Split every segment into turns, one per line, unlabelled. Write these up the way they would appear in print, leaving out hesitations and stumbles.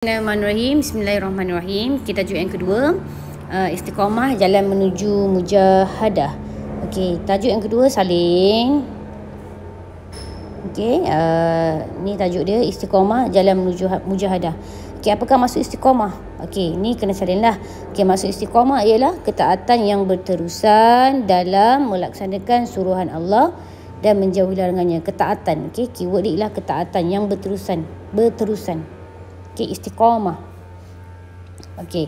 Bismillahirrahmanirrahim. Kita tajuk yang kedua, istiqamah jalan menuju mujahadah. Okey, tajuk yang kedua salin. Okey, ni tajuk dia, istiqamah jalan menuju mujahadah. Okey, apakah maksud istiqamah? Okey, ni kena salinlah. Okey, maksud istiqamah ialah ketaatan yang berterusan dalam melaksanakan suruhan Allah dan menjauhi larangannya. Ketaatan, okey, keyword dia ialah ketaatan yang berterusan. Okey, istiqamah. Okey,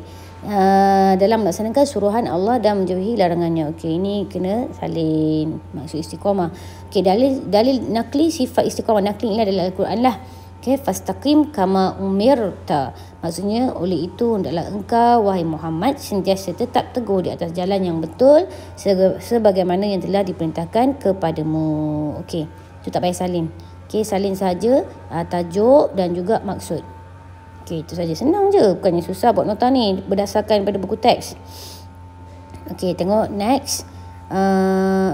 dalam melaksanakan suruhan Allah dan menjauhi larangannya. Okey, ini kena salin maksud istiqamah. Okey, dalil nakli sifat istiqamah. Nakli ini adalah Al-Quran lah. Okey, fastaqim kama umirta. Maksudnya, oleh itu hendaklah engkau wahai Muhammad sentiasa tetap teguh di atas jalan yang betul sebagaimana yang telah diperintahkan kepadamu. Okey, itu tak payah salin. Okey, salin saja tajuk dan juga maksud. Okey, itu saja, senang je, bukannya susah buat nota ni berdasarkan pada buku teks. Okey, tengok next.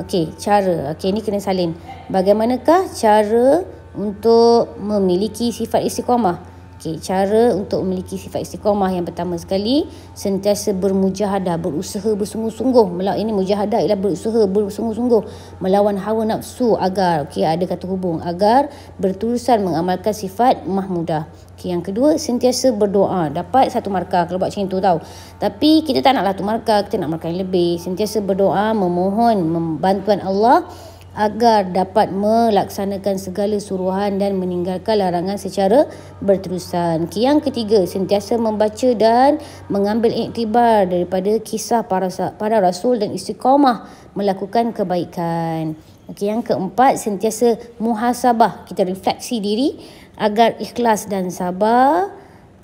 Okey, cara. Okey, ni kena salin. Bagaimanakah cara untuk memiliki sifat istiqamah? Okey, cara untuk memiliki sifat istiqamah yang pertama sekali, sentiasa bermujahadah, berusaha bersungguh-sungguh. Ini mujahadah ialah berusaha bersungguh-sungguh melawan hawa nafsu agar, okey, ada kata hubung, agar berterusan mengamalkan sifat mahmudah. Okey, yang kedua, sentiasa berdoa. Dapat 1 markah kalau buat macam tu tau. Tapi kita tak naklah 1 markah, kita nak markah yang lebih. Sentiasa berdoa, memohon bantuan Allah agar dapat melaksanakan segala suruhan dan meninggalkan larangan secara berterusan. Yang ketiga, sentiasa membaca dan mengambil iktibar daripada kisah para rasul dan istiqamah melakukan kebaikan. Okey, yang keempat, sentiasa muhasabah, kita refleksi diri agar ikhlas dan sabar,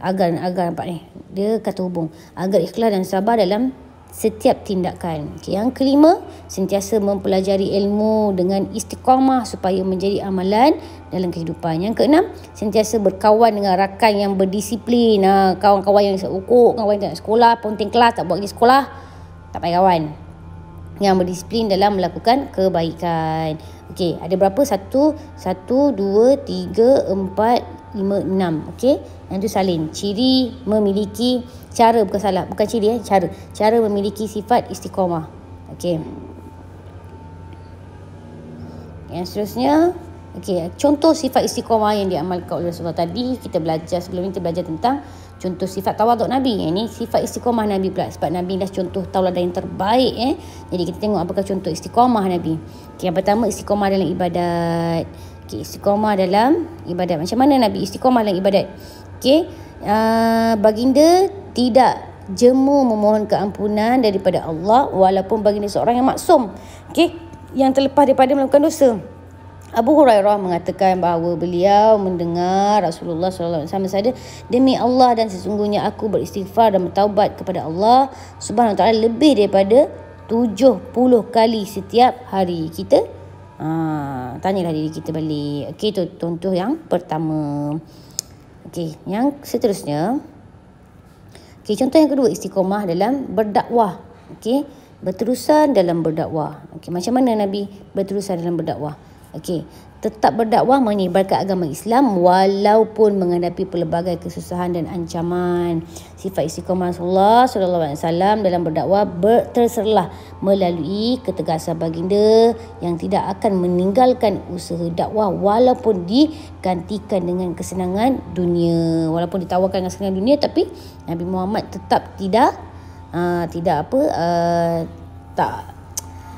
agar nampak ni, dia kata hubung, agar ikhlas dan sabar dalam setiap tindakan. Okay, yang kelima, sentiasa mempelajari ilmu dengan istiqamah supaya menjadi amalan dalam kehidupan. Yang keenam, sentiasa berkawan dengan rakan yang berdisiplin. Kawan-kawan yang ukuk, kawan yang tak nak sekolah, ponting kelas, tak buat pergi sekolah, tak payah kawan. Yang berdisiplin dalam melakukan kebaikan. Okey, ada berapa? 1, 2, 3, 4, 5, 6. Okey, yang tu salin. Ciri memiliki, cara bukan ciri, cara memiliki sifat istiqamah. Okey. Yang seterusnya, okey, contoh sifat istiqamah yang diamalkan oleh Rasulullah. Tadi kita belajar, sebelum ini kita belajar tentang contoh sifat tawaduk Nabi. Ini sifat istiqamah Nabi pula, sebab Nabi dah contoh tauladan yang terbaik. Jadi kita tengok apakah contoh istiqamah Nabi. Okay, yang pertama, istiqamah dalam ibadat. Okay, istiqamah dalam ibadat. Macam mana Nabi istiqamah dalam ibadat? Okay, baginda tidak jemu memohon keampunan daripada Allah walaupun baginda seorang yang maksum. Okay, yang terlepas daripada melakukan dosa. Abu Hurairah mengatakan bahawa beliau mendengar Rasulullah SAW bersabda, demi Allah dan sesungguhnya aku beristighfar dan bertaubat kepada Allah Subhanahu Wa Taala lebih daripada 70 kali setiap hari. Kita tanyalah diri kita balik. Okey, itu contoh yang pertama. Okey, yang seterusnya. Okey, contoh yang kedua, istiqamah dalam berdakwah. Okey, berterusan dalam berdakwah. Okey, macam mana Nabi berterusan dalam berdakwah? Okey, tetap berdakwah menyebarkan agama Islam walaupun menghadapi pelbagai kesusahan dan ancaman. Sifat istiqamah Rasulullah SAW dalam berdakwah terserlah melalui ketegasan baginda yang tidak akan meninggalkan usaha dakwah walaupun digantikan dengan kesenangan dunia. Walaupun ditawarkan dengan kesenangan dunia, tapi Nabi Muhammad tetap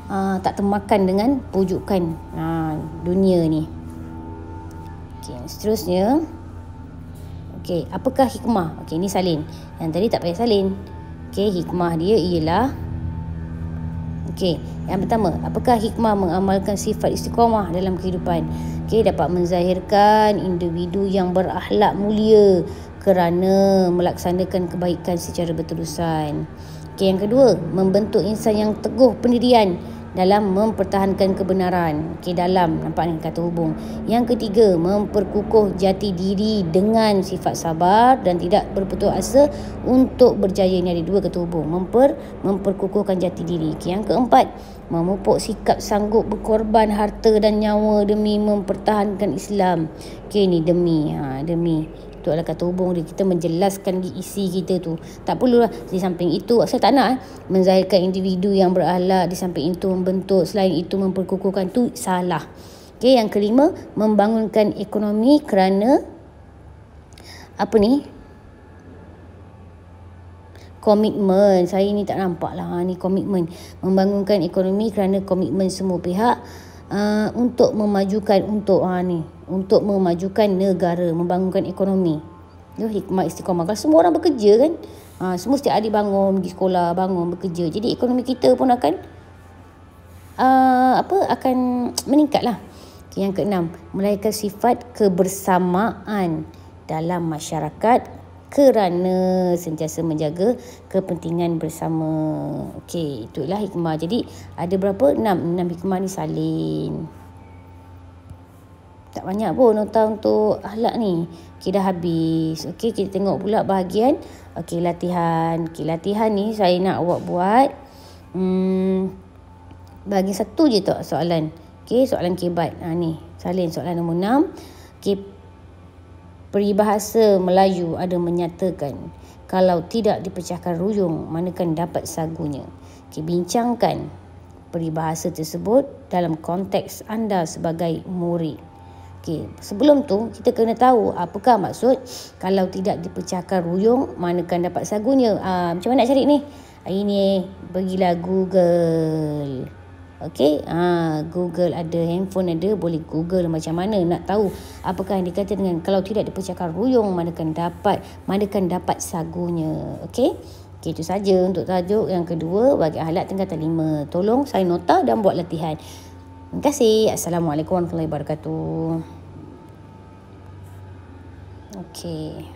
tak termakan dengan pujukan dunia ni. Okey, seterusnya. Okey, apakah hikmah? Okey, ni salin. Yang tadi tak payah salin. Okey, hikmah dia ialah, okey, yang pertama, apakah hikmah mengamalkan sifat istiqamah dalam kehidupan? Okey, dapat menzahirkan individu yang berakhlak mulia kerana melaksanakan kebaikan secara berterusan. Okey, yang kedua, membentuk insan yang teguh pendirian dalam mempertahankan kebenaran. Okey, dalam nampak ni kata hubung. Yang ketiga, memperkukuh jati diri dengan sifat sabar dan tidak berputus asa untuk berjaya. Ini ada 2 kata hubung. Memperkukuhkan jati diri. Okey, yang keempat, memupuk sikap sanggup berkorban harta dan nyawa demi mempertahankan Islam. Okey, ni demi. tu adalah kata hubung dia. Kita menjelaskan isi kita tu. Tak perlulah di samping itu. Saya tak nak menzahirkan individu yang berakhlak, di samping itu membentuk, selain itu memperkukuhkan, tu salah. Okey, yang kelima, membangunkan ekonomi kerana komitmen. Saya ni tak nampak lah, ni komitmen. Membangunkan ekonomi kerana komitmen semua pihak untuk memajukan untuk memajukan negara, membangunkan ekonomi. Itu hikmah istiqamah. Kalau semua orang bekerja kan, semua setiap hari bangun, pergi sekolah, bangun, bekerja. Jadi ekonomi kita pun akan akan meningkat lah. Yang keenam, melahirkan sifat kebersamaan dalam masyarakat kerana sentiasa menjaga kepentingan bersama. Okey, itulah hikmah. Jadi ada berapa? 6 hikmah ni salin. Tak banyak pun nota untuk akhlak ni. Okey, dah habis. Okey, kita tengok pula bahagian latihan. Okey, latihan ni saya nak awak buat bahagian satu je tak soalan. Okey, soalan kebat. Ni salin soalan nombor 6. Okey, peribahasa Melayu ada menyatakan kalau tidak dipecahkan ruyung, manakan dapat sagunya. Okay, bincangkan peribahasa tersebut dalam konteks anda sebagai murid. Okay, sebelum tu kita kena tahu apakah maksud kalau tidak dipecahkan ruyung, manakan dapat sagunya. Macam mana nak cari ni? Ini pergilah Google. Okey, Google ada, handphone ada, boleh Google macam mana nak tahu apakah yang dikata dengan kalau tidak dipecahkan ruyung, manakan dapat sagunya. Okey, itu saja untuk tajuk yang kedua bagi akhlak tingkatan 5. Tolong saya nota dan buat latihan. Terima kasih. Assalamualaikum warahmatullahi wabarakatuh. Okey.